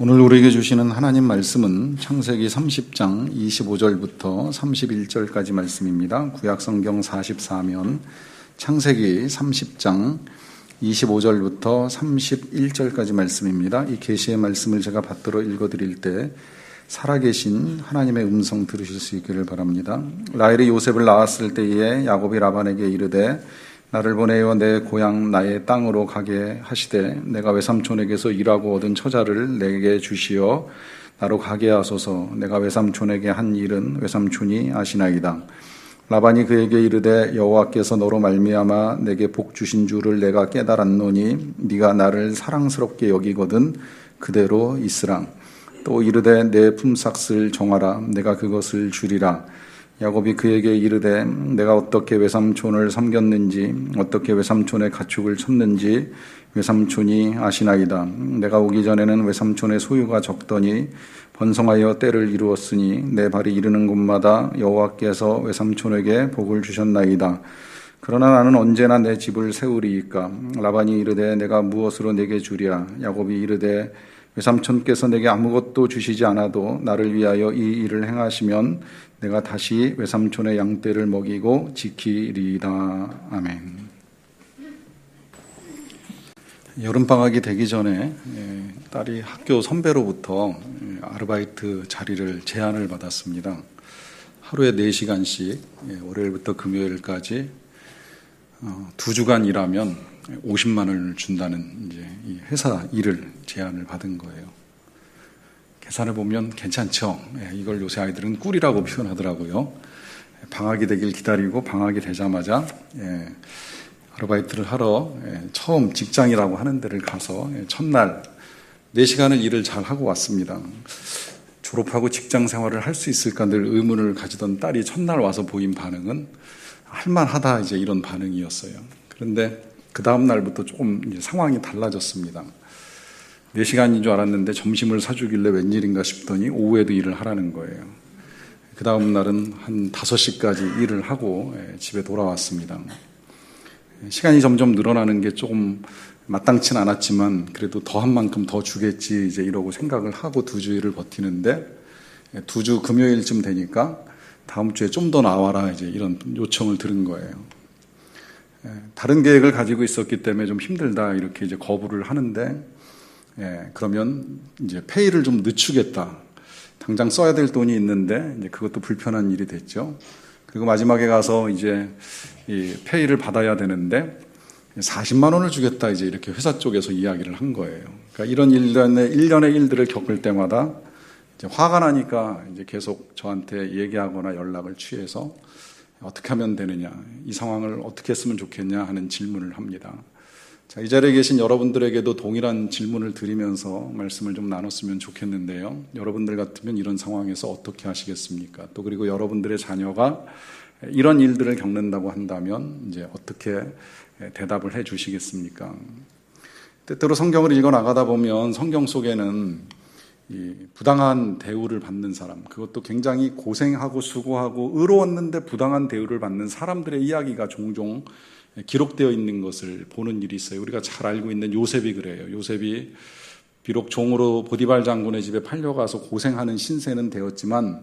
오늘 우리에게 주시는 하나님 말씀은 창세기 30장 25절부터 31절까지 말씀입니다. 구약성경 44면 창세기 30장 25절부터 31절까지 말씀입니다. 이 계시의 말씀을 제가 받들어 읽어드릴 때 살아계신 하나님의 음성 들으실 수 있기를 바랍니다. 라헬이 요셉을 낳았을 때에 야곱이 라반에게 이르되 나를 보내어 내 고향 나의 땅으로 가게 하시되 내가 외삼촌에게서 일하고 얻은 처자를 내게 주시어 나로 가게 하소서. 내가 외삼촌에게 한 일은 외삼촌이 아시나이다. 라반이 그에게 이르되 여호와께서 너로 말미암아 내게 복 주신 줄을 내가 깨달았노니 네가 나를 사랑스럽게 여기거든 그대로 있으라. 또 이르되 내 품삯을 정하라. 내가 그것을 주리라. 야곱이 그에게 이르되 내가 어떻게 외삼촌을 섬겼는지 어떻게 외삼촌의 가축을 쳤는지 외삼촌이 아시나이다. 내가 오기 전에는 외삼촌의 소유가 적더니 번성하여 때를 이루었으니 내 발이 이르는 곳마다 여호와께서 외삼촌에게 복을 주셨나이다. 그러나 나는 언제나 내 집을 세우리이까. 라반이 이르되 내가 무엇으로 내게 주랴. 야곱이 이르되 외삼촌께서 내게 아무것도 주시지 않아도 나를 위하여 이 일을 행하시면 내가 다시 외삼촌의 양떼를 먹이고 지키리이다. 아멘. 여름방학이 되기 전에 딸이 학교 선배로부터 아르바이트 자리를 제안을 받았습니다. 하루에 4시간씩 월요일부터 금요일까지 2주간 일하면 50만 원을 준다는 이제 이 회사 일을 제안을 받은 거예요. 계산을 보면 괜찮죠. 이걸 요새 아이들은 꿀이라고 표현하더라고요. 방학이 되길 기다리고 방학이 되자마자 아르바이트를 하러 처음 직장이라고 하는 데를 가서 첫날 4시간을 일을 잘 하고 왔습니다. 졸업하고 직장 생활을 할 수 있을까 늘 의문을 가지던 딸이 첫날 와서 보인 반응은 할만하다 이제 이런 반응이었어요. 그런데 그 다음 날부터 조금 이제 상황이 달라졌습니다. 4시간인 줄 알았는데 점심을 사주길래 웬일인가 싶더니 오후에도 일을 하라는 거예요. 그 다음 날은 한 5시까지 일을 하고 집에 돌아왔습니다. 시간이 점점 늘어나는 게 조금 마땅치는 않았지만 그래도 더 한 만큼 더 주겠지 이제 이러고 생각을 하고 2주일을 버티는데 2주 금요일쯤 되니까 다음 주에 좀 더 나와라 이제 이런 요청을 들은 거예요. 다른 계획을 가지고 있었기 때문에 좀 힘들다 이렇게 이제 거부를 하는데 그러면 이제 페이를 좀 늦추겠다. 당장 써야 될 돈이 있는데 이제 그것도 불편한 일이 됐죠. 그리고 마지막에 가서 이제 이 페이를 받아야 되는데 40만 원을 주겠다 이제 이렇게 회사 쪽에서 이야기를 한 거예요. 그러니까 이런 일련의 일들을 겪을 때마다 이제 화가 나니까 이제 계속 저한테 얘기하거나 연락을 취해서 어떻게 하면 되느냐, 이 상황을 어떻게 했으면 좋겠냐 하는 질문을 합니다. 자, 이 자리에 계신 여러분들에게도 동일한 질문을 드리면서 말씀을 좀 나눴으면 좋겠는데요. 여러분들 같으면 이런 상황에서 어떻게 하시겠습니까? 또 그리고 여러분들의 자녀가 이런 일들을 겪는다고 한다면 이제 어떻게 대답을 해 주시겠습니까? 때때로 성경을 읽어 나가다 보면 성경 속에는 이 부당한 대우를 받는 사람, 그것도 굉장히 고생하고 수고하고 의로웠는데 부당한 대우를 받는 사람들의 이야기가 종종 기록되어 있는 것을 보는 일이 있어요. 우리가 잘 알고 있는 요셉이 그래요. 요셉이 비록 종으로 보디발 장군의 집에 팔려가서 고생하는 신세는 되었지만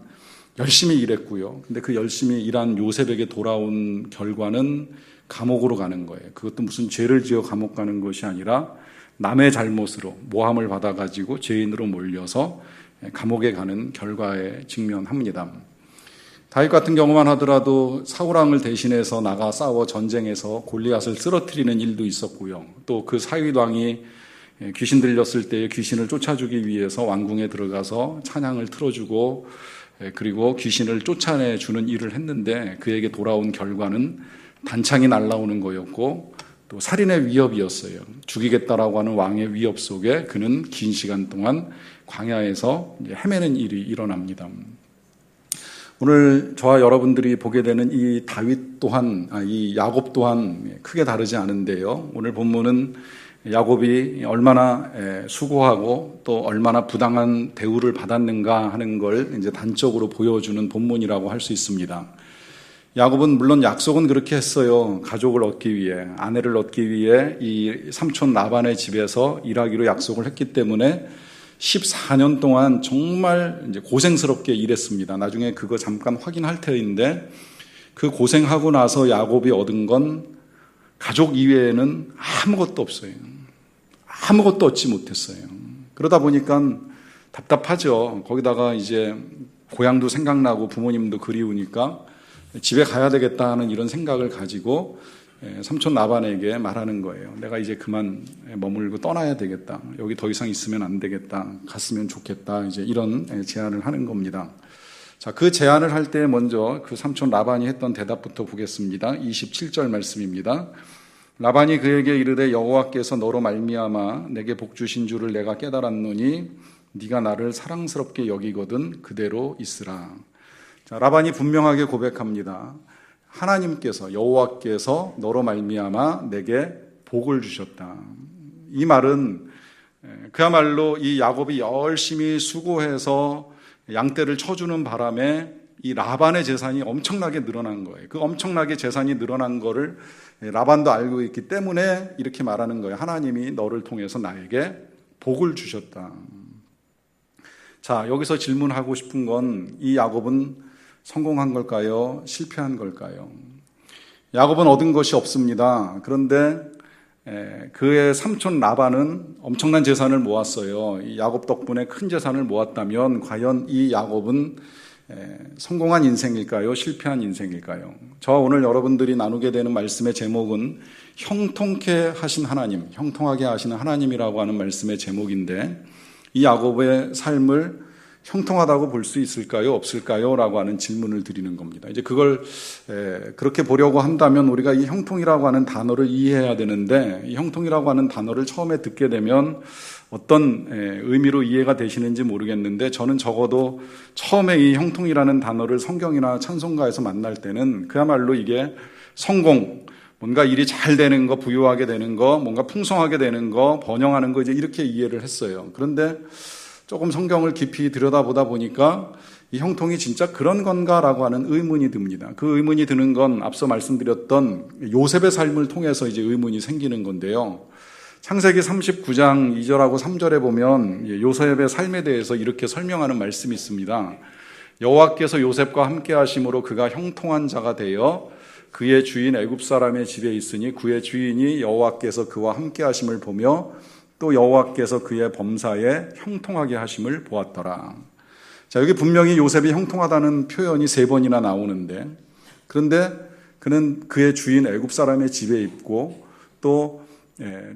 열심히 일했고요. 근데 그 열심히 일한 요셉에게 돌아온 결과는 감옥으로 가는 거예요. 그것도 무슨 죄를 지어 감옥 가는 것이 아니라 남의 잘못으로 모함을 받아가지고 죄인으로 몰려서 감옥에 가는 결과에 직면합니다. 다윗 같은 경우만 하더라도 사울왕을 대신해서 나가 싸워 전쟁에서 골리앗을 쓰러뜨리는 일도 있었고요. 또 그 사윗왕이 귀신 들렸을 때 귀신을 쫓아주기 위해서 왕궁에 들어가서 찬양을 틀어주고 그리고 귀신을 쫓아내주는 일을 했는데 그에게 돌아온 결과는 단창이 날아오는 거였고 또 살인의 위협이었어요. 죽이겠다라고 하는 왕의 위협 속에 그는 긴 시간 동안 광야에서 헤매는 일이 일어납니다. 오늘 저와 여러분들이 보게 되는 이 다윗 또한, 이 야곱 또한 크게 다르지 않은데요. 오늘 본문은 야곱이 얼마나 수고하고 또 얼마나 부당한 대우를 받았는가 하는 걸 이제 단적으로 보여주는 본문이라고 할 수 있습니다. 야곱은 물론 약속은 그렇게 했어요. 가족을 얻기 위해, 아내를 얻기 위해 이 삼촌 라반의 집에서 일하기로 약속을 했기 때문에 14년 동안 정말 이제 고생스럽게 일했습니다. 나중에 그거 잠깐 확인할 터인데 그 고생하고 나서 야곱이 얻은 건 가족 이외에는 아무것도 없어요. 아무것도 얻지 못했어요. 그러다 보니까 답답하죠. 거기다가 이제 고향도 생각나고 부모님도 그리우니까 집에 가야 되겠다 하는 이런 생각을 가지고 삼촌 라반에게 말하는 거예요. 내가 이제 그만 머물고 떠나야 되겠다. 여기 더 이상 있으면 안 되겠다. 갔으면 좋겠다. 이제 이런 제안을 하는 겁니다. 자, 그 제안을 할 때 먼저 그 삼촌 라반이 했던 대답부터 보겠습니다. 27절 말씀입니다. 라반이 그에게 이르되 여호와께서 너로 말미암아 내게 복 주신 줄을 내가 깨달았노니 네가 나를 사랑스럽게 여기거든 그대로 있으라. 자, 라반이 분명하게 고백합니다. 하나님께서 여호와께서 너로 말미암아 내게 복을 주셨다. 이 말은 그야말로 이 야곱이 열심히 수고해서 양떼를 쳐주는 바람에 이 라반의 재산이 엄청나게 늘어난 거예요. 그 엄청나게 재산이 늘어난 거를 라반도 알고 있기 때문에 이렇게 말하는 거예요. 하나님이 너를 통해서 나에게 복을 주셨다. 자, 여기서 질문하고 싶은 건 이 야곱은 성공한 걸까요? 실패한 걸까요? 야곱은 얻은 것이 없습니다. 그런데 그의 삼촌 라반은 엄청난 재산을 모았어요. 이 야곱 덕분에 큰 재산을 모았다면 과연 이 야곱은 성공한 인생일까요? 실패한 인생일까요? 저 오늘 여러분들이 나누게 되는 말씀의 제목은 형통케 하신 하나님, 형통하게 하시는 하나님이라고 하는 말씀의 제목인데 이 야곱의 삶을 형통하다고 볼 수 있을까요? 없을까요? 라고 하는 질문을 드리는 겁니다. 이제 그걸 그렇게 보려고 한다면 우리가 이 형통이라고 하는 단어를 이해해야 되는데 이 형통이라고 하는 단어를 처음에 듣게 되면 어떤 의미로 이해가 되시는지 모르겠는데 저는 적어도 처음에 이 형통이라는 단어를 성경이나 찬송가에서 만날 때는 그야말로 이게 성공, 뭔가 일이 잘 되는 거, 부유하게 되는 거, 뭔가 풍성하게 되는 거, 번영하는 거 이제 이렇게 이해를 했어요. 그런데 조금 성경을 깊이 들여다보다 보니까 이 형통이 진짜 그런 건가라고 하는 의문이 듭니다. 그 의문이 드는 건 앞서 말씀드렸던 요셉의 삶을 통해서 이제 의문이 생기는 건데요. 창세기 39장 2절하고 3절에 보면 요셉의 삶에 대해서 이렇게 설명하는 말씀이 있습니다. 여호와께서 요셉과 함께 하심으로 그가 형통한 자가 되어 그의 주인 애굽 사람의 집에 있으니 그의 주인이 여호와께서 그와 함께 하심을 보며 또 여호와께서 그의 범사에 형통하게 하심을 보았더라. 자, 여기 분명히 요셉이 형통하다는 표현이 3번이나 나오는데 그런데 그는 그의 주인 애굽 사람의 집에 있고 또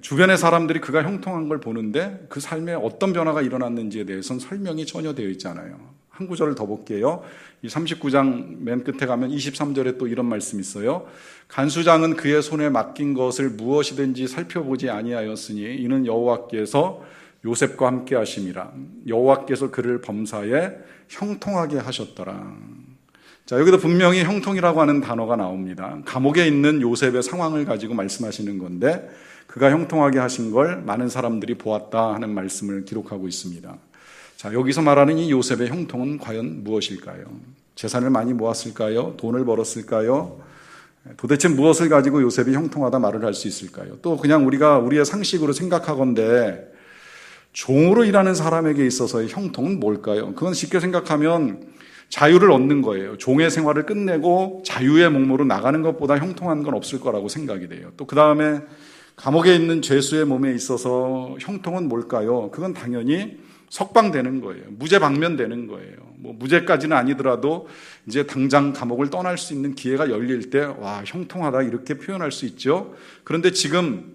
주변의 사람들이 그가 형통한 걸 보는데 그 삶에 어떤 변화가 일어났는지에 대해서는 설명이 전혀 되어 있지 않아요. 한 구절을 더 볼게요. 이 39장 맨 끝에 가면 23절에 또 이런 말씀이 있어요. 간수장은 그의 손에 맡긴 것을 무엇이든지 살펴보지 아니하였으니 이는 여호와께서 요셉과 함께 하심이라. 여호와께서 그를 범사에 형통하게 하셨더라. 자, 여기도 분명히 형통이라고 하는 단어가 나옵니다. 감옥에 있는 요셉의 상황을 가지고 말씀하시는 건데 그가 형통하게 하신 걸 많은 사람들이 보았다 하는 말씀을 기록하고 있습니다. 자, 여기서 말하는 이 요셉의 형통은 과연 무엇일까요? 재산을 많이 모았을까요? 돈을 벌었을까요? 도대체 무엇을 가지고 요셉이 형통하다 말을 할 수 있을까요? 또 그냥 우리가 우리의 상식으로 생각하건대 종으로 일하는 사람에게 있어서의 형통은 뭘까요? 그건 쉽게 생각하면 자유를 얻는 거예요. 종의 생활을 끝내고 자유의 목표로 나가는 것보다 형통한 건 없을 거라고 생각이 돼요. 또 그 다음에 감옥에 있는 죄수의 몸에 있어서 형통은 뭘까요? 그건 당연히 석방되는 거예요. 무죄 방면되는 거예요. 뭐 무죄까지는 아니더라도 이제 당장 감옥을 떠날 수 있는 기회가 열릴 때 와, 형통하다 이렇게 표현할 수 있죠. 그런데 지금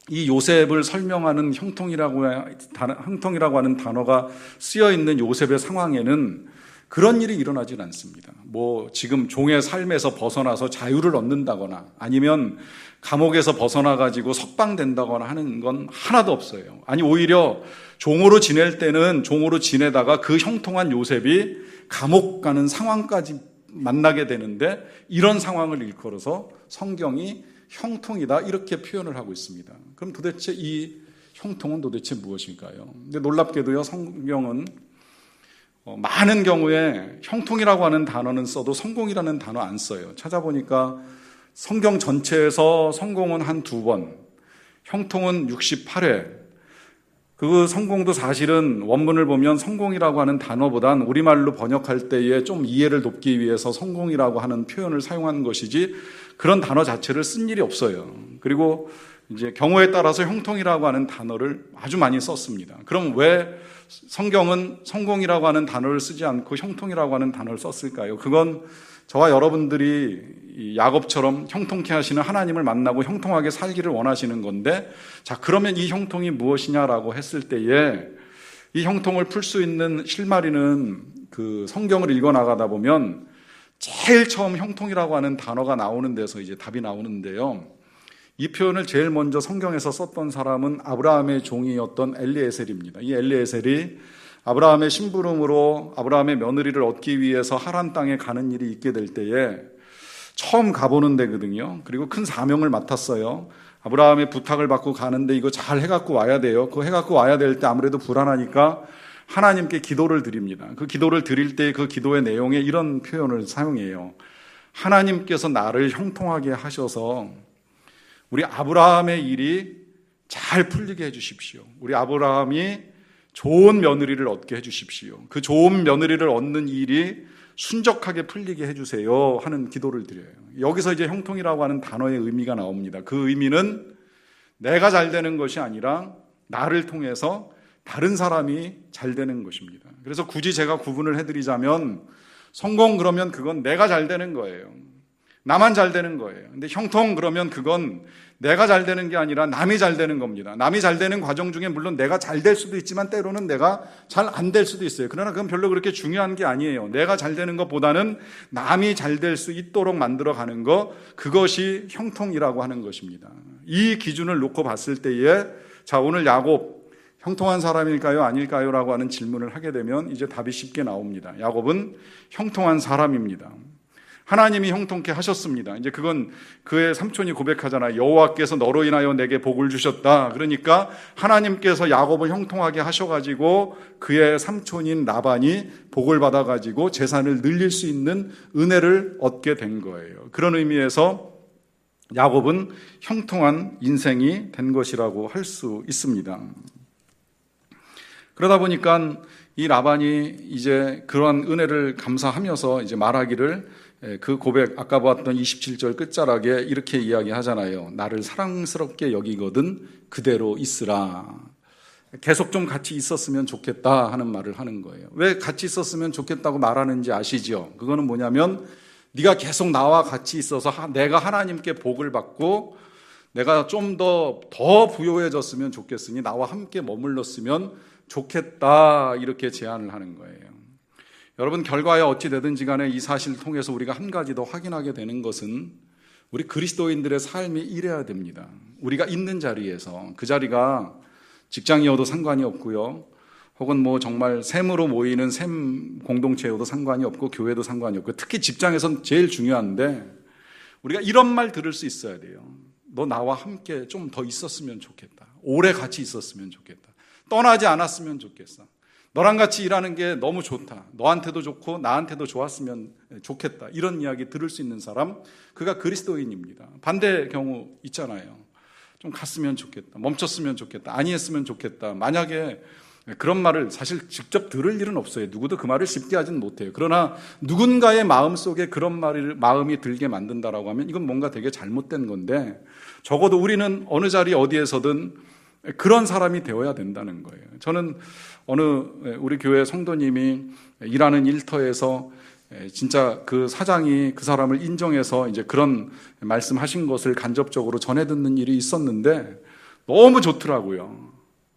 이 요셉을 설명하는 형통이라고 하는 단어가 쓰여 있는 요셉의 상황에는 그런 일이 일어나질 않습니다. 뭐 지금 종의 삶에서 벗어나서 자유를 얻는다거나 아니면 감옥에서 벗어나가지고 석방된다거나 하는 건 하나도 없어요. 아니 오히려 종으로 지낼 때는 종으로 지내다가 그 형통한 요셉이 감옥 가는 상황까지 만나게 되는데 이런 상황을 일컬어서 성경이 형통이다 이렇게 표현을 하고 있습니다. 그럼 도대체 이 형통은 도대체 무엇일까요? 근데 놀랍게도요 성경은 많은 경우에 형통이라고 하는 단어는 써도 성공이라는 단어 안 써요. 찾아보니까 성경 전체에서 성공은 한 2번, 형통은 68회, 그 성공도 사실은 원문을 보면 성공이라고 하는 단어보단 우리말로 번역할 때에 좀 이해를 돕기 위해서 성공이라고 하는 표현을 사용한 것이지 그런 단어 자체를 쓴 일이 없어요. 그리고 이제 경우에 따라서 형통이라고 하는 단어를 아주 많이 썼습니다. 그럼 왜 성경은 성공이라고 하는 단어를 쓰지 않고 형통이라고 하는 단어를 썼을까요? 그건 저와 여러분들이 야곱처럼 형통케 하시는 하나님을 만나고 형통하게 살기를 원하시는 건데, 자, 그러면 이 형통이 무엇이냐라고 했을 때에 이 형통을 풀 수 있는 실마리는 그 성경을 읽어 나가다 보면 제일 처음 형통이라고 하는 단어가 나오는 데서 이제 답이 나오는데요. 이 표현을 제일 먼저 성경에서 썼던 사람은 아브라함의 종이었던 엘리에셀입니다. 이 엘리에셀이 아브라함의 심부름으로 아브라함의 며느리를 얻기 위해서 하란 땅에 가는 일이 있게 될 때에 처음 가보는 데거든요. 그리고 큰 사명을 맡았어요. 아브라함의 부탁을 받고 가는데 이거 잘 해갖고 와야 돼요. 그거 해갖고 와야 될 때 아무래도 불안하니까 하나님께 기도를 드립니다. 그 기도를 드릴 때 그 기도의 내용에 이런 표현을 사용해요. 하나님께서 나를 형통하게 하셔서 우리 아브라함의 일이 잘 풀리게 해주십시오. 우리 아브라함이 좋은 며느리를 얻게 해주십시오. 그 좋은 며느리를 얻는 일이 순적하게 풀리게 해주세요 하는 기도를 드려요. 여기서 이제 형통이라고 하는 단어의 의미가 나옵니다. 그 의미는 내가 잘 되는 것이 아니라 나를 통해서 다른 사람이 잘 되는 것입니다. 그래서 굳이 제가 구분을 해드리자면 성공 그러면 그건 내가 잘 되는 거예요. 나만 잘 되는 거예요. 근데 형통 그러면 그건 내가 잘 되는 게 아니라 남이 잘 되는 겁니다. 남이 잘 되는 과정 중에 물론 내가 잘 될 수도 있지만 때로는 내가 잘 안 될 수도 있어요. 그러나 그건 별로 그렇게 중요한 게 아니에요. 내가 잘 되는 것보다는 남이 잘 될 수 있도록 만들어가는 것, 그것이 형통이라고 하는 것입니다. 이 기준을 놓고 봤을 때에 자, 오늘 야곱 형통한 사람일까요? 아닐까요? 라고 하는 질문을 하게 되면 이제 답이 쉽게 나옵니다. 야곱은 형통한 사람입니다. 하나님이 형통케 하셨습니다. 이제 그건 그의 삼촌이 고백하잖아요. 여호와께서 너로 인하여 내게 복을 주셨다. 그러니까 하나님께서 야곱을 형통하게 하셔가지고 그의 삼촌인 라반이 복을 받아가지고 재산을 늘릴 수 있는 은혜를 얻게 된 거예요. 그런 의미에서 야곱은 형통한 인생이 된 것이라고 할 수 있습니다. 그러다 보니까 이 라반이 이제 그러한 은혜를 감사하면서 이제 말하기를 그 고백, 아까 봤던 27절 끝자락에 이렇게 이야기하잖아요. 나를 사랑스럽게 여기거든 그대로 있으라. 계속 좀 같이 있었으면 좋겠다 하는 말을 하는 거예요. 왜 같이 있었으면 좋겠다고 말하는지 아시죠? 그거는 뭐냐면 네가 계속 나와 같이 있어서 내가 하나님께 복을 받고 내가 좀 더 부요해졌으면 좋겠으니 나와 함께 머물렀으면 좋겠다, 이렇게 제안을 하는 거예요. 여러분, 결과에 어찌 되든지 간에 이 사실을 통해서 우리가 한 가지 더 확인하게 되는 것은 우리 그리스도인들의 삶이 이래야 됩니다. 우리가 있는 자리에서, 그 자리가 직장이어도 상관이 없고요, 혹은 뭐 정말 샘으로 모이는 샘 공동체여도 상관이 없고 교회도 상관이 없고, 특히 직장에선 제일 중요한데 우리가 이런 말 들을 수 있어야 돼요. 너 나와 함께 좀 더 있었으면 좋겠다. 오래 같이 있었으면 좋겠다. 떠나지 않았으면 좋겠어. 너랑 같이 일하는 게 너무 좋다. 너한테도 좋고 나한테도 좋았으면 좋겠다. 이런 이야기 들을 수 있는 사람, 그가 그리스도인입니다. 반대 경우 있잖아요. 좀 갔으면 좋겠다. 멈췄으면 좋겠다. 아니했으면 좋겠다. 만약에 그런 말을 사실 직접 들을 일은 없어요. 누구도 그 말을 쉽게 하진 못해요. 그러나 누군가의 마음속에 그런 마음이 들게 만든다라고 하면 이건 뭔가 되게 잘못된 건데, 적어도 우리는 어느 자리 어디에서든 그런 사람이 되어야 된다는 거예요. 저는 우리 교회 성도님이 일하는 일터에서 진짜 그 사장이 그 사람을 인정해서 이제 그런 말씀하신 것을 간접적으로 전해 듣는 일이 있었는데 너무 좋더라고요.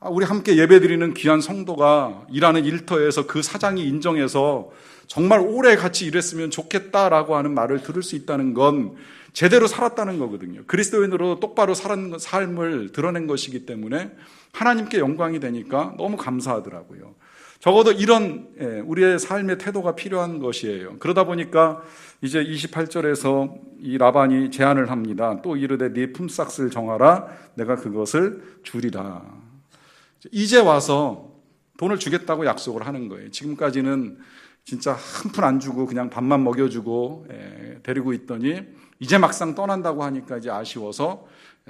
우리 함께 예배드리는 귀한 성도가 일하는 일터에서 그 사장이 인정해서 정말 오래 같이 일했으면 좋겠다라고 하는 말을 들을 수 있다는 건 제대로 살았다는 거거든요. 그리스도인으로 똑바로 살은 삶을 드러낸 것이기 때문에 하나님께 영광이 되니까 너무 감사하더라고요. 적어도 이런 우리의 삶의 태도가 필요한 것이에요. 그러다 보니까 이제 28절에서 이 라반이 제안을 합니다. 또 이르되 네 품삯을 정하라. 내가 그것을 주리라. 이제 와서 돈을 주겠다고 약속을 하는 거예요. 지금까지는 진짜 한 푼 안 주고 그냥 밥만 먹여주고 데리고 있더니 이제 막상 떠난다고 하니까 이제 아쉬워서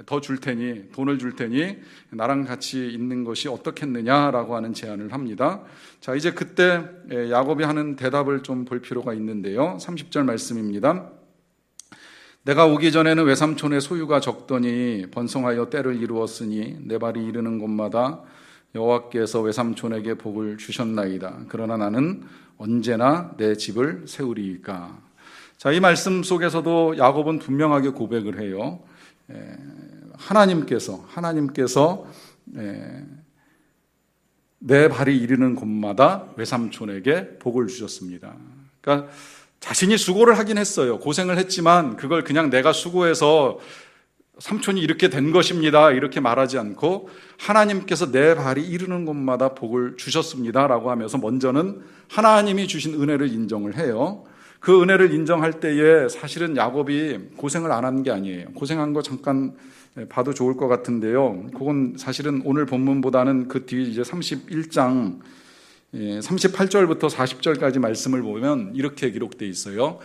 더 줄 테니, 돈을 줄 테니 나랑 같이 있는 것이 어떻겠느냐라고 하는 제안을 합니다. 자, 이제 그때 야곱이 하는 대답을 좀 볼 필요가 있는데요. 30절 말씀입니다. 내가 오기 전에는 외삼촌의 소유가 적더니 번성하여 때를 이루었으니 내 발이 이르는 곳마다 여호와께서 외삼촌에게 복을 주셨나이다. 그러나 나는 언제나 내 집을 세우리이까. 자, 이 말씀 속에서도 야곱은 분명하게 고백을 해요. 하나님께서 내 발이 이르는 곳마다 외삼촌에게 복을 주셨습니다. 그러니까 자신이 수고를 하긴 했어요. 고생을 했지만 그걸 그냥 내가 수고해서 삼촌이 이렇게 된 것입니다, 이렇게 말하지 않고 하나님께서 내 발이 이르는 곳마다 복을 주셨습니다 라고 하면서 먼저는 하나님이 주신 은혜를 인정을 해요. 그 은혜를 인정할 때에 사실은 야곱이 고생을 안 한 게 아니에요. 고생한 거 잠깐 봐도 좋을 것 같은데요. 그건 사실은 오늘 본문보다는 그 뒤 이제 31장 38절부터 40절까지 말씀을 보면 이렇게 기록되어 있어요.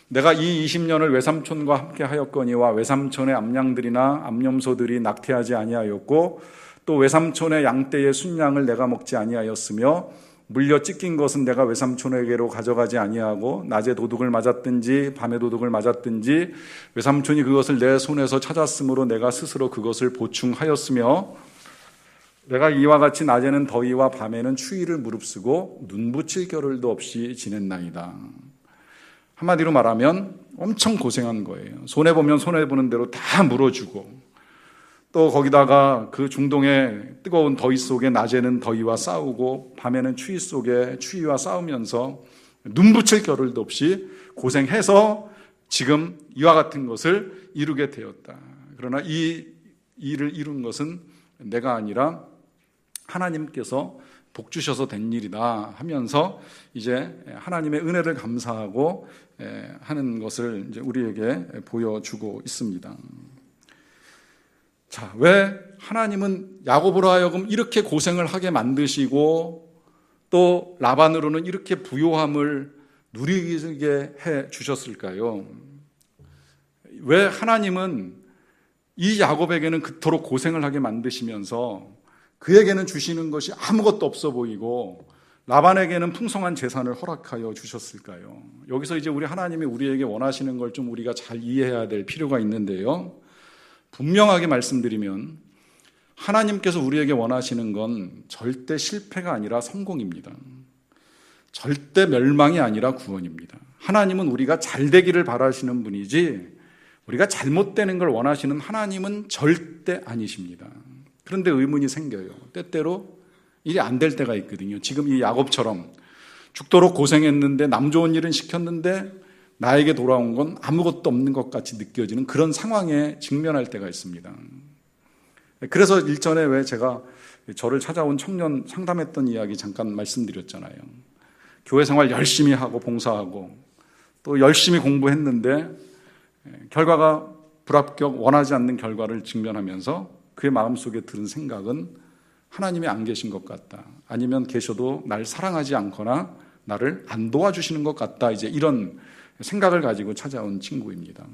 내가 이 20년을 외삼촌과 함께 하였거니와 외삼촌의 암양들이나 암염소들이 낙태하지 아니하였고 또 외삼촌의 양떼의 순양을 내가 먹지 아니하였으며 물려 찢긴 것은 내가 외삼촌에게로 가져가지 아니하고 낮에 도둑을 맞았든지 밤에 도둑을 맞았든지 외삼촌이 그것을 내 손에서 찾았으므로 내가 스스로 그것을 보충하였으며 내가 이와 같이 낮에는 더위와 밤에는 추위를 무릅쓰고 눈 붙일 겨를도 없이 지냈나이다. 한마디로 말하면 엄청 고생한 거예요. 손해보면 손해보는 대로 다 물어주고 또 거기다가 그 중동의 뜨거운 더위 속에 낮에는 더위와 싸우고 밤에는 추위 속에 추위와 싸우면서 눈 붙일 겨를도 없이 고생해서 지금 이와 같은 것을 이루게 되었다. 그러나 이 일을 이룬 것은 내가 아니라 하나님께서 복 주셔서 된 일이다 하면서 이제 하나님의 은혜를 감사하고 하는 것을 이제 우리에게 보여주고 있습니다. 자, 왜 하나님은 야곱으로 하여금 이렇게 고생을 하게 만드시고 또 라반으로는 이렇게 부요함을 누리게 해 주셨을까요? 왜 하나님은 이 야곱에게는 그토록 고생을 하게 만드시면서 그에게는 주시는 것이 아무것도 없어 보이고 라반에게는 풍성한 재산을 허락하여 주셨을까요? 여기서 이제 우리 하나님이 우리에게 원하시는 걸 좀 우리가 잘 이해해야 될 필요가 있는데요. 분명하게 말씀드리면 하나님께서 우리에게 원하시는 건 절대 실패가 아니라 성공입니다. 절대 멸망이 아니라 구원입니다. 하나님은 우리가 잘 되기를 바라시는 분이지 우리가 잘못되는 걸 원하시는 하나님은 절대 아니십니다. 그런데 의문이 생겨요. 때때로 일이 안 될 때가 있거든요. 지금 이 야곱처럼 죽도록 고생했는데 남 좋은 일은 시켰는데 나에게 돌아온 건 아무것도 없는 것 같이 느껴지는 그런 상황에 직면할 때가 있습니다. 그래서 일전에 왜 제가 저를 찾아온 청년 상담했던 이야기 잠깐 말씀드렸잖아요. 교회 생활 열심히 하고 봉사하고 또 열심히 공부했는데 결과가 불합격, 원하지 않는 결과를 직면하면서 그의 마음속에 드는 생각은 하나님이 안 계신 것 같다. 아니면 계셔도 날 사랑하지 않거나 나를 안 도와주시는 것 같다. 이제 이런 생각을 가지고 찾아온 친구입니다.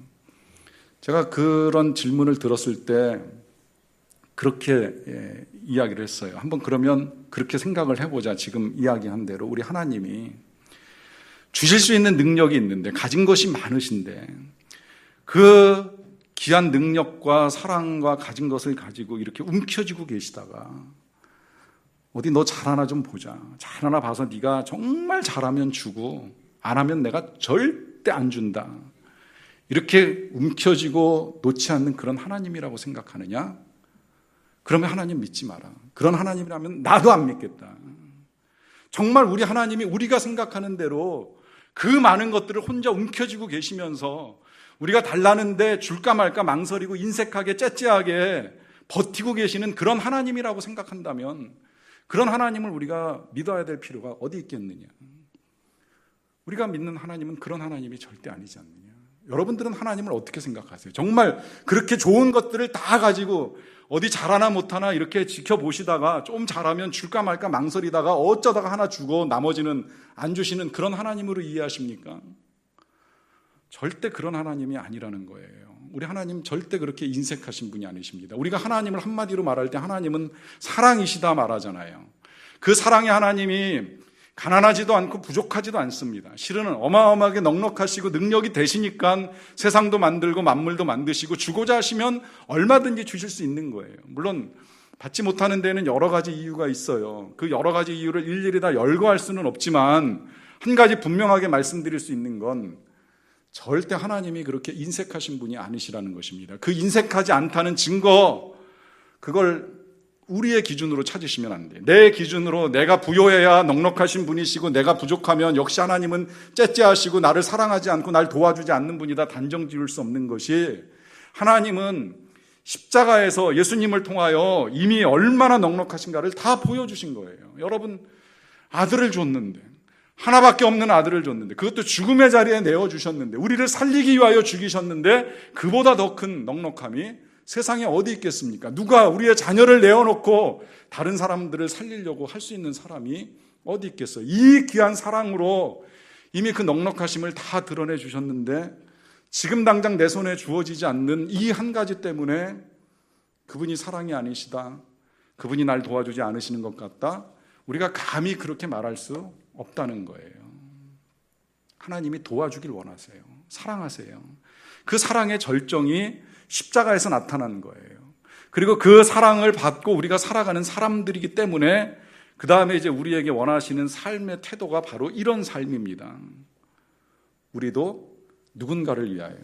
제가 그런 질문을 들었을 때 그렇게 이야기를 했어요. 한번 그러면 그렇게 생각을 해보자. 지금 이야기한 대로 우리 하나님이 주실 수 있는 능력이 있는데 가진 것이 많으신데 그 귀한 능력과 사랑과 가진 것을 가지고 이렇게 움켜쥐고 계시다가 어디 너 잘하나 좀 보자. 잘하나 봐서 네가 정말 잘하면 주고 안 하면 내가 절대 안 준다. 이렇게 움켜쥐고 놓지 않는 그런 하나님이라고 생각하느냐? 그러면 하나님 믿지 마라. 그런 하나님이라면 나도 안 믿겠다. 정말 우리 하나님이 우리가 생각하는 대로 그 많은 것들을 혼자 움켜쥐고 계시면서 우리가 달라는데 줄까 말까 망설이고 인색하게 째째하게 버티고 계시는 그런 하나님이라고 생각한다면 그런 하나님을 우리가 믿어야 될 필요가 어디 있겠느냐. 우리가 믿는 하나님은 그런 하나님이 절대 아니지 않느냐. 여러분들은 하나님을 어떻게 생각하세요? 정말 그렇게 좋은 것들을 다 가지고 어디 잘하나 못하나 이렇게 지켜보시다가 좀 잘하면 줄까 말까 망설이다가 어쩌다가 하나 주고 나머지는 안 주시는 그런 하나님으로 이해하십니까? 절대 그런 하나님이 아니라는 거예요. 우리 하나님 절대 그렇게 인색하신 분이 아니십니다. 우리가 하나님을 한마디로 말할 때 하나님은 사랑이시다 말하잖아요. 그 사랑의 하나님이 가난하지도 않고 부족하지도 않습니다. 실은 어마어마하게 넉넉하시고 능력이 되시니까 세상도 만들고 만물도 만드시고 주고자 하시면 얼마든지 주실 수 있는 거예요. 물론 받지 못하는 데는 여러 가지 이유가 있어요. 그 여러 가지 이유를 일일이 다 열거할 수는 없지만 한 가지 분명하게 말씀드릴 수 있는 건 절대 하나님이 그렇게 인색하신 분이 아니시라는 것입니다. 그 인색하지 않다는 증거, 그걸 우리의 기준으로 찾으시면 안 돼요. 내 기준으로 내가 부요해야 넉넉하신 분이시고 내가 부족하면 역시 하나님은 째째하시고 나를 사랑하지 않고 날 도와주지 않는 분이다 단정 지을 수 없는 것이, 하나님은 십자가에서 예수님을 통하여 이미 얼마나 넉넉하신가를 다 보여주신 거예요. 여러분, 아들을 줬는데, 하나밖에 없는 아들을 줬는데, 그것도 죽음의 자리에 내어주셨는데, 우리를 살리기 위하여 죽이셨는데 그보다 더 큰 넉넉함이 세상에 어디 있겠습니까? 누가 우리의 자녀를 내어놓고 다른 사람들을 살리려고 할 수 있는 사람이 어디 있겠어요? 이 귀한 사랑으로 이미 그 넉넉하심을 다 드러내 주셨는데 지금 당장 내 손에 주어지지 않는 이 한 가지 때문에 그분이 사랑이 아니시다, 그분이 날 도와주지 않으시는 것 같다, 우리가 감히 그렇게 말할 수 없다는 거예요. 하나님이 도와주길 원하세요. 사랑하세요. 그 사랑의 절정이 십자가에서 나타난 거예요. 그리고 그 사랑을 받고 우리가 살아가는 사람들이기 때문에 그 다음에 이제 우리에게 원하시는 삶의 태도가 바로 이런 삶입니다. 우리도 누군가를 위하여,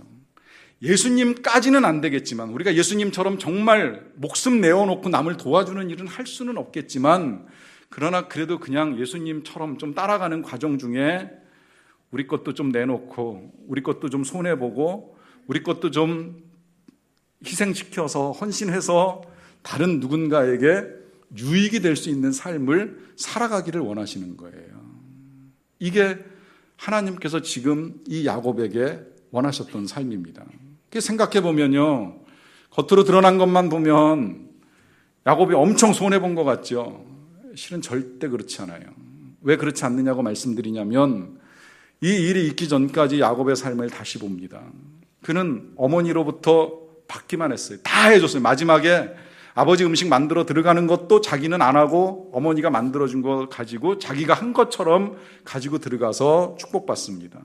예수님까지는 안 되겠지만, 우리가 예수님처럼 정말 목숨 내어놓고 남을 도와주는 일은 할 수는 없겠지만, 그러나 그래도 그냥 예수님처럼 좀 따라가는 과정 중에 우리 것도 좀 내놓고 우리 것도 좀 손해보고 우리 것도 좀 희생시켜서 헌신해서 다른 누군가에게 유익이 될 수 있는 삶을 살아가기를 원하시는 거예요. 이게 하나님께서 지금 이 야곱에게 원하셨던 삶입니다. 생각해 보면요, 겉으로 드러난 것만 보면 야곱이 엄청 손해본 것 같죠. 실은 절대 그렇지 않아요. 왜 그렇지 않느냐고 말씀드리냐면, 이 일이 있기 전까지 야곱의 삶을 다시 봅니다. 그는 어머니로부터 받기만 했어요. 다 해줬어요. 마지막에 아버지 음식 만들어 들어가는 것도 자기는 안 하고 어머니가 만들어준 거 가지고 자기가 한 것처럼 가지고 들어가서 축복받습니다.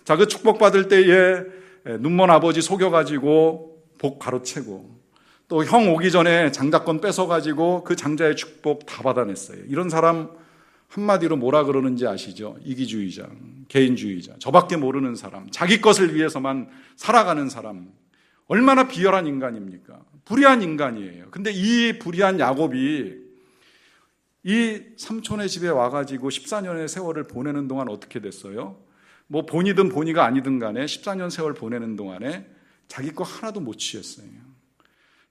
자, 그 축복받을 때에 눈먼 아버지 속여가지고 복 가로채고, 또 형 오기 전에 장자권 뺏어가지고 그 장자의 축복 다 받아냈어요. 이런 사람 한마디로 뭐라 그러는지 아시죠? 이기주의자, 개인주의자, 저밖에 모르는 사람, 자기 것을 위해서만 살아가는 사람. 얼마나 비열한 인간입니까? 불의한 인간이에요. 근데 이 불의한 야곱이 이 삼촌의 집에 와가지고 14년의 세월을 보내는 동안 어떻게 됐어요? 뭐 본이든 본이가 아니든 간에 14년 세월 보내는 동안에 자기 거 하나도 못 취했어요.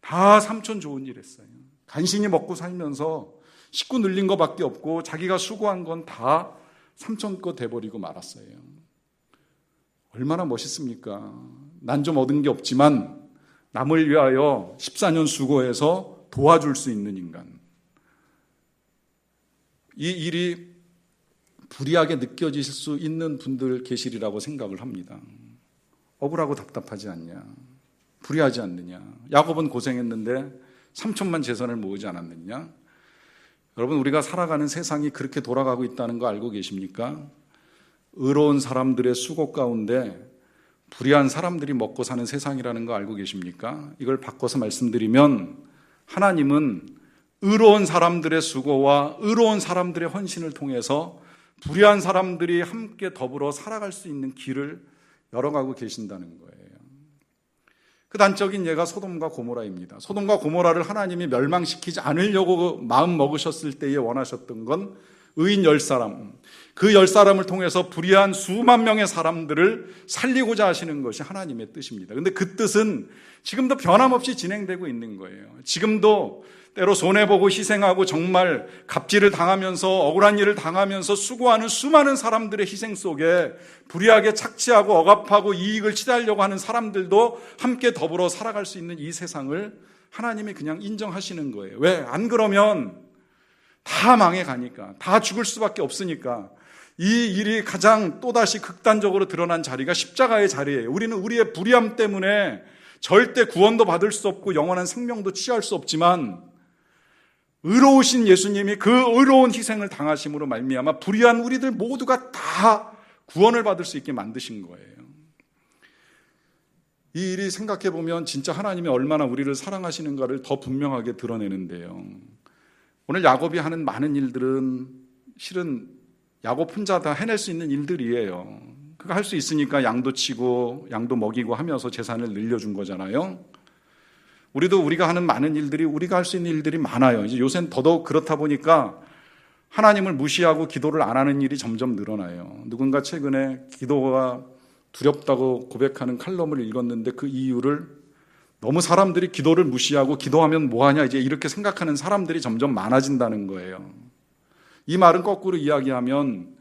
다 삼촌 좋은 일 했어요. 간신히 먹고 살면서 식구 늘린 거밖에 없고 자기가 수고한 건 다 삼촌 거 돼버리고 말았어요. 얼마나 멋있습니까? 난 좀 얻은 게 없지만 남을 위하여 14년 수고해서 도와줄 수 있는 인간. 이 일이 불의하게 느껴질 수 있는 분들 계시리라고 생각을 합니다. 억울하고 답답하지 않냐? 불의하지 않느냐? 야곱은 고생했는데 삼촌만 재산을 모으지 않았느냐? 여러분, 우리가 살아가는 세상이 그렇게 돌아가고 있다는 거 알고 계십니까? 의로운 사람들의 수고 가운데 불의한 사람들이 먹고 사는 세상이라는 거 알고 계십니까? 이걸 바꿔서 말씀드리면, 하나님은 의로운 사람들의 수고와 의로운 사람들의 헌신을 통해서 불의한 사람들이 함께 더불어 살아갈 수 있는 길을 열어가고 계신다는 거예요. 그 단적인 예가 소돔과 고모라입니다. 소돔과 고모라를 하나님이 멸망시키지 않으려고 마음 먹으셨을 때에 원하셨던 건 의인 10사람, 그 10사람을 통해서 불의한 수만 명의 사람들을 살리고자 하시는 것이 하나님의 뜻입니다. 그런데 그 뜻은 지금도 변함없이 진행되고 있는 거예요. 지금도 때로 손해보고 희생하고 정말 갑질을 당하면서 억울한 일을 당하면서 수고하는 수많은 사람들의 희생 속에 불의하게 착취하고 억압하고 이익을 취하려고 하는 사람들도 함께 더불어 살아갈 수 있는 이 세상을 하나님이 그냥 인정하시는 거예요. 왜? 안 그러면 다 망해가니까, 다 죽을 수밖에 없으니까. 이 일이 가장 또다시 극단적으로 드러난 자리가 십자가의 자리예요. 우리는 우리의 불의함 때문에 절대 구원도 받을 수 없고 영원한 생명도 취할 수 없지만 의로우신 예수님이 그 의로운 희생을 당하심으로 말미암아 불의한 우리들 모두가 다 구원을 받을 수 있게 만드신 거예요. 이 일이 생각해 보면 진짜 하나님이 얼마나 우리를 사랑하시는가를 더 분명하게 드러내는데요. 오늘 야곱이 하는 많은 일들은 실은 야곱 혼자 다 해낼 수 있는 일들이에요. 그거 할 수 있으니까 양도 치고 양도 먹이고 하면서 재산을 늘려준 거잖아요. 우리도 우리가 하는 많은 일들이 우리가 할 수 있는 일들이 많아요. 이제 요새는 더더욱 그렇다 보니까 하나님을 무시하고 기도를 안 하는 일이 점점 늘어나요. 누군가 최근에 기도가 두렵다고 고백하는 칼럼을 읽었는데 그 이유를 너무 사람들이 기도를 무시하고 기도하면 뭐하냐 이제 이렇게 생각하는 사람들이 점점 많아진다는 거예요. 이 말은 거꾸로 이야기하면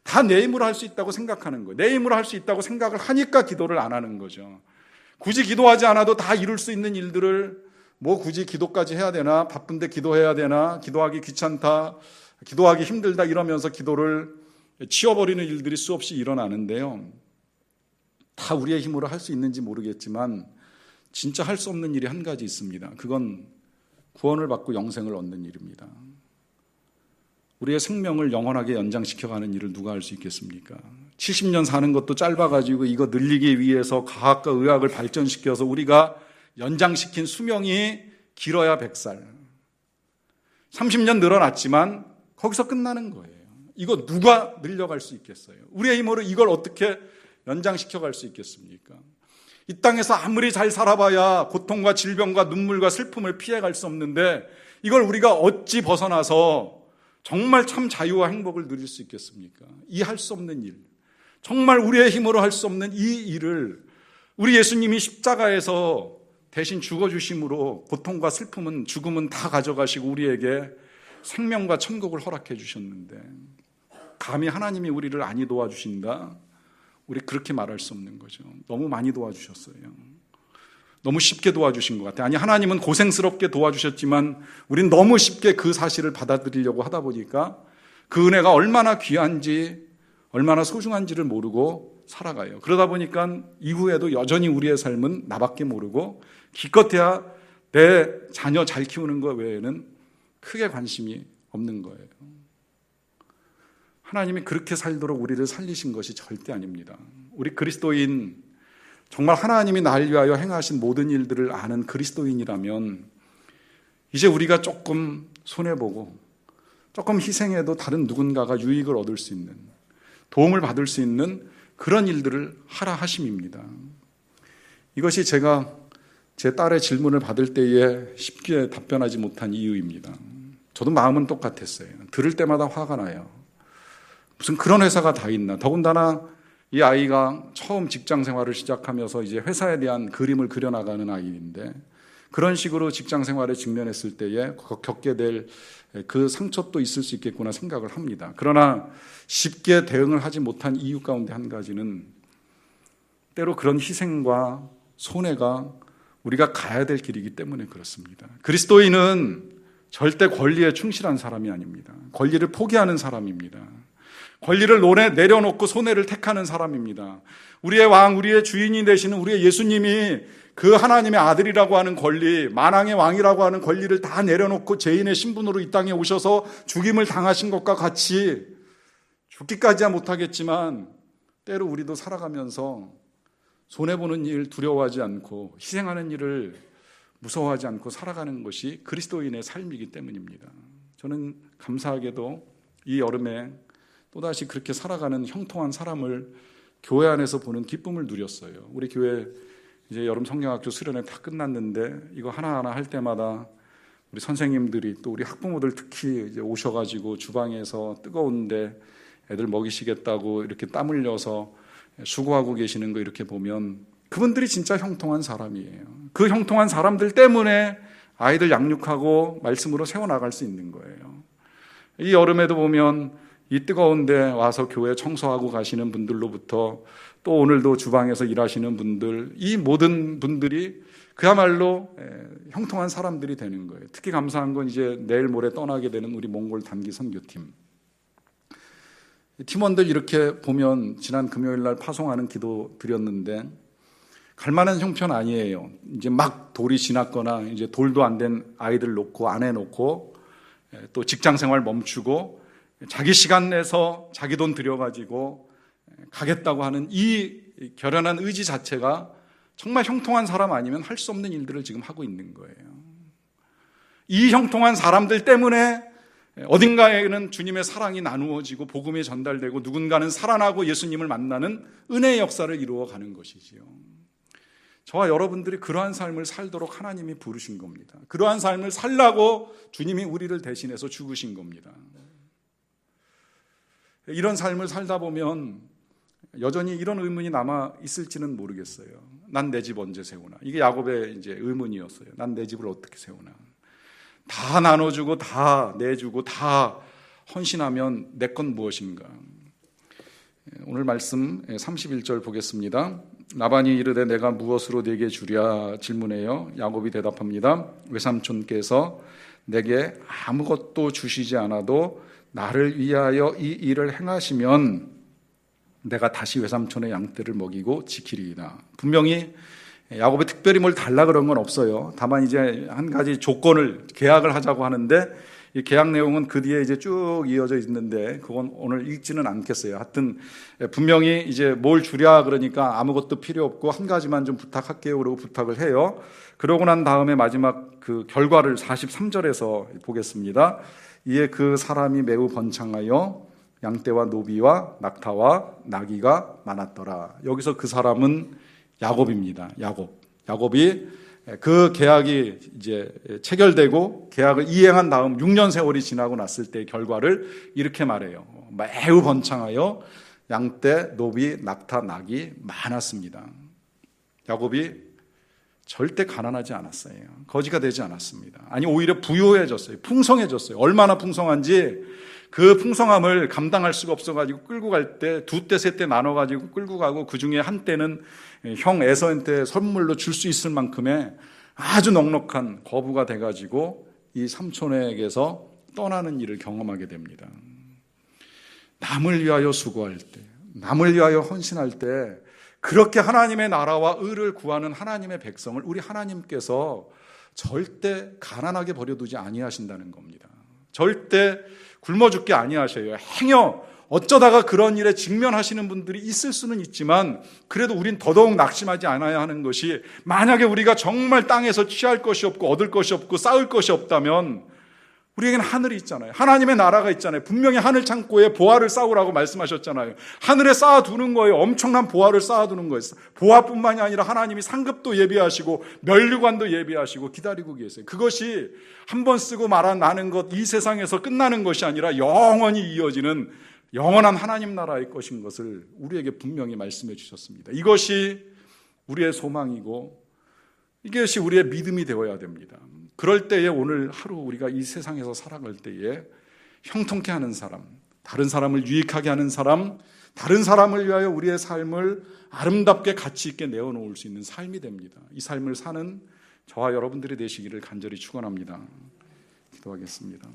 다 내 힘으로 할 수 있다고 생각하는 거예요. 내 힘으로 할 수 있다고 생각을 하니까 기도를 안 하는 거죠. 굳이 기도하지 않아도 다 이룰 수 있는 일들을 뭐 굳이 기도까지 해야 되나, 바쁜데 기도해야 되나, 기도하기 귀찮다, 기도하기 힘들다 이러면서 기도를 치워버리는 일들이 수없이 일어나는데요. 다 우리의 힘으로 할 수 있는지 모르겠지만 진짜 할 수 없는 일이 한 가지 있습니다. 그건 구원을 받고 영생을 얻는 일입니다. 우리의 생명을 영원하게 연장시켜가는 일을 누가 할 수 있겠습니까? 70년 사는 것도 짧아가지고 이거 늘리기 위해서 과학과 의학을 발전시켜서 우리가 연장시킨 수명이 길어야 100살. 30년 늘어났지만 거기서 끝나는 거예요. 이거 누가 늘려갈 수 있겠어요? 우리의 힘으로 이걸 어떻게 연장시켜갈 수 있겠습니까? 이 땅에서 아무리 잘 살아봐야 고통과 질병과 눈물과 슬픔을 피해갈 수 없는데 이걸 우리가 어찌 벗어나서 정말 참 자유와 행복을 누릴 수 있겠습니까? 이 할 수 없는 일, 정말 우리의 힘으로 할 수 없는 이 일을 우리 예수님이 십자가에서 대신 죽어주심으로 고통과 슬픔은 죽음은 다 가져가시고 우리에게 생명과 천국을 허락해 주셨는데 감히 하나님이 우리를 안이 도와주신다? 우리 그렇게 말할 수 없는 거죠. 너무 많이 도와주셨어요. 너무 쉽게 도와주신 것 같아요. 아니 하나님은 고생스럽게 도와주셨지만 우린 너무 쉽게 그 사실을 받아들이려고 하다 보니까 그 은혜가 얼마나 귀한지 얼마나 소중한지를 모르고 살아가요. 그러다 보니까 이후에도 여전히 우리의 삶은 나밖에 모르고 기껏해야 내 자녀 잘 키우는 것 외에는 크게 관심이 없는 거예요. 하나님이 그렇게 살도록 우리를 살리신 것이 절대 아닙니다. 우리 그리스도인, 정말 하나님이 날 위하여 행하신 모든 일들을 아는 그리스도인이라면 이제 우리가 조금 손해보고 조금 희생해도 다른 누군가가 유익을 얻을 수 있는, 도움을 받을 수 있는 그런 일들을 하라 하심입니다. 이것이 제가 제 딸의 질문을 받을 때에 쉽게 답변하지 못한 이유입니다. 저도 마음은 똑같았어요. 들을 때마다 화가 나요. 무슨 그런 회사가 다 있나. 더군다나 이 아이가 처음 직장 생활을 시작하면서 이제 회사에 대한 그림을 그려나가는 아이인데 그런 식으로 직장 생활에 직면했을 때에 겪게 될 그 상처도 있을 수 있겠구나 생각을 합니다. 그러나 쉽게 대응을 하지 못한 이유 가운데 한 가지는 때로 그런 희생과 손해가 우리가 가야 될 길이기 때문에 그렇습니다. 그리스도인은 절대 권리에 충실한 사람이 아닙니다. 권리를 포기하는 사람입니다. 권리를 내려놓고 손해를 택하는 사람입니다. 우리의 왕, 우리의 주인이 되시는 우리의 예수님이 그 하나님의 아들이라고 하는 권리, 만왕의 왕이라고 하는 권리를 다 내려놓고 죄인의 신분으로 이 땅에 오셔서 죽임을 당하신 것과 같이 죽기까지야 못하겠지만 때로 우리도 살아가면서 손해보는 일 두려워하지 않고 희생하는 일을 무서워하지 않고 살아가는 것이 그리스도인의 삶이기 때문입니다. 저는 감사하게도 이 여름에 또다시 그렇게 살아가는 형통한 사람을 교회 안에서 보는 기쁨을 누렸어요. 우리 교회 이제 여름 성경학교 수련회 다 끝났는데 이거 하나하나 할 때마다 우리 선생님들이 또 우리 학부모들 특히 이제 오셔가지고 주방에서 뜨거운데 애들 먹이시겠다고 이렇게 땀 흘려서 수고하고 계시는 거 이렇게 보면 그분들이 진짜 형통한 사람이에요. 그 형통한 사람들 때문에 아이들 양육하고 말씀으로 세워나갈 수 있는 거예요. 이 여름에도 보면 이 뜨거운데 와서 교회 청소하고 가시는 분들로부터 또 오늘도 주방에서 일하시는 분들, 이 모든 분들이 그야말로 형통한 사람들이 되는 거예요. 특히 감사한 건 이제 내일 모레 떠나게 되는 우리 몽골 단기 선교팀. 팀원들 이렇게 보면 지난 금요일 날 파송하는 기도 드렸는데 갈 만한 형편 아니에요. 이제 막 돌이 지났거나 이제 돌도 안 된 아이들 놓고 아내 놓고 또 직장 생활 멈추고 자기 시간 내서 자기 돈 들여가지고 가겠다고 하는 이 결연한 의지 자체가 정말 형통한 사람 아니면 할 수 없는 일들을 지금 하고 있는 거예요. 이 형통한 사람들 때문에 어딘가에는 주님의 사랑이 나누어지고 복음이 전달되고 누군가는 살아나고 예수님을 만나는 은혜의 역사를 이루어가는 것이지요. 저와 여러분들이 그러한 삶을 살도록 하나님이 부르신 겁니다. 그러한 삶을 살라고 주님이 우리를 대신해서 죽으신 겁니다. 이런 삶을 살다 보면 여전히 이런 의문이 남아 있을지는 모르겠어요. 난 내 집 언제 세우나? 이게 야곱의 이제 의문이었어요. 난 내 집을 어떻게 세우나? 다 나눠주고 다 내주고 다 헌신하면 내 건 무엇인가? 오늘 말씀 31절 보겠습니다. 라반이 이르되 내가 무엇으로 네게 주랴 질문해요. 야곱이 대답합니다. 외삼촌께서 내게 아무것도 주시지 않아도 나를 위하여 이 일을 행하시면 내가 다시 외삼촌의 양떼를 먹이고 지키리이다. 분명히 야곱이 특별히 뭘 달라 그런 건 없어요. 다만 이제 한 가지 조건을 계약을 하자고 하는데 이 계약 내용은 그 뒤에 이제 쭉 이어져 있는데 그건 오늘 읽지는 않겠어요. 하여튼 분명히 이제 뭘 주랴 그러니까 아무것도 필요 없고 한 가지만 좀 부탁할게요. 그러고 부탁을 해요. 그러고 난 다음에 마지막 그 결과를 43절에서 보겠습니다. 이에 그 사람이 매우 번창하여 양떼와 노비와 낙타와 나귀가 많았더라. 여기서 그 사람은 야곱입니다. 야곱이 그 계약이 이제 체결되고 계약을 이행한 다음 6년 세월이 지나고 났을 때의 결과를 이렇게 말해요. 매우 번창하여 양떼, 노비, 낙타, 낙이 많았습니다. 야곱이 절대 가난하지 않았어요. 거지가 되지 않았습니다. 아니 오히려 부유해졌어요. 풍성해졌어요. 얼마나 풍성한지 그 풍성함을 감당할 수가 없어가지고 끌고 갈 때 두 떼, 세 떼 나눠가지고 끌고 가고 그 중에 한 떼는 형 에서한테 선물로 줄 수 있을 만큼의 아주 넉넉한 거부가 돼가지고 이 삼촌에게서 떠나는 일을 경험하게 됩니다. 남을 위하여 수고할 때, 남을 위하여 헌신할 때 그렇게 하나님의 나라와 의를 구하는 하나님의 백성을 우리 하나님께서 절대 가난하게 버려두지 아니하신다는 겁니다. 절대 굶어 죽게 아니하셔요. 행여 어쩌다가 그런 일에 직면하시는 분들이 있을 수는 있지만 그래도 우린 더더욱 낙심하지 않아야 하는 것이 만약에 우리가 정말 땅에서 취할 것이 없고 얻을 것이 없고 쌓을 것이 없다면 우리에게는 하늘이 있잖아요. 하나님의 나라가 있잖아요. 분명히 하늘 창고에 보화를 쌓으라고 말씀하셨잖아요. 하늘에 쌓아두는 거예요. 엄청난 보화를 쌓아두는 거예요. 보화뿐만이 아니라 하나님이 상급도 예비하시고 면류관도 예비하시고 기다리고 계세요. 그것이 한 번 쓰고 말아나는 것, 이 세상에서 끝나는 것이 아니라 영원히 이어지는 영원한 하나님 나라의 것인 것을 우리에게 분명히 말씀해 주셨습니다. 이것이 우리의 소망이고 이것이 우리의 믿음이 되어야 됩니다. 그럴 때에 오늘 하루 우리가 이 세상에서 살아갈 때에 형통케 하는 사람, 다른 사람을 유익하게 하는 사람, 다른 사람을 위하여 우리의 삶을 아름답게 가치 있게 내어놓을 수 있는 삶이 됩니다. 이 삶을 사는 저와 여러분들이 되시기를 간절히 축원합니다. 기도하겠습니다.